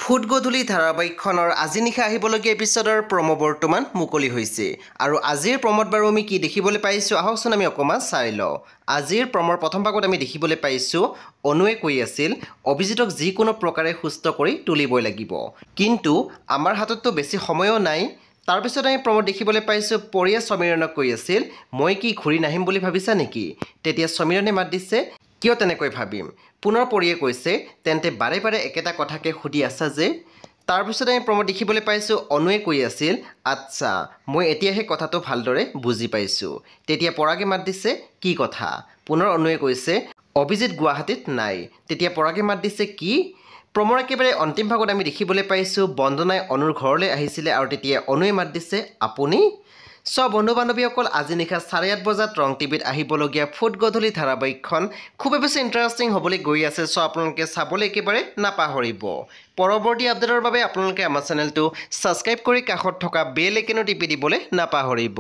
Foot গধূলি ধাৰাবাহিকখনৰ আজি নিশা আহিবলগীয়া এপিছডৰ প্ৰমো বৰ্তমান মুকলি হৈছে আৰু আজিৰ প্ৰমোত বাৰু আমি কি দেখিবলৈ পাইছোঁ আহকচোন আমি অকণমান চাই লওঁ। আজিৰ প্ৰমৰ প্ৰথম ভাগত আমি দেখিবলৈ পাইছোঁ অনুৱে কৈ আছিল অভিজিতক যিকোনো প্ৰকাৰে সুস্থ কৰি তুলিবই লাগিব, কিন্তু আমাৰ হাতততো বেছি সময়ো নাই। তাৰপিছত আমি প্ৰমোত দেখিবলৈ পাইছোঁ পৰিয়ে সমীৰণক কৈ আছিল মই কি ঘূৰি নাহিম বুলি ভাবিছা নেকি? তেতিয়া সমীৰণে মাত দিছে কিয় তেনেকৈ ভাবিম? পুনৰ পৰিয়ে কৈছে তেন্তে বাৰে বাৰে একেটা কথাকে সুধি আছা যে? তাৰপিছত আমি প্ৰমোত দেখিবলৈ পাইছোঁ অনুৱে কৈ আছিল আচ্ছা মই এতিয়াহে কথাটো ভালদৰে বুজি পাইছোঁ। তেতিয়া পৰাগে মাত দিছে কি কথা? পুনৰ অনুৱে কৈছে অভিজিত গুৱাহাটীত নাই। তেতিয়া পৰাগে মাত দিছে কি? প্ৰমৰ একেবাৰে অন্তিম ভাগত আমি দেখিবলৈ পাইছোঁ বন্দনাই অনুৰ ঘৰলৈ আহিছিলে আৰু তেতিয়া অনুৱে মাত দিছে আপুনি? বন্ধু বান্ধৱীসকল আজি নিশা 8:30 বজাত ৰং টিভিত আহিবলগীয়া ফুট গধূলি ধাৰাবাহিকখন খুবেই বেছি ইণ্টাৰেষ্টিং হ'বলৈ গৈ আছে। আপোনালোকে চাবলৈ একেবাৰে নাপাহৰিব। পৰৱৰ্তী আপডেটৰ বাবে আপোনালোকে আমাৰ চেনেলটো ছাবস্ক্ৰাইব কৰি কাষত থকা বেল আইকনো টিপি দিবলৈ নাপাহৰিব।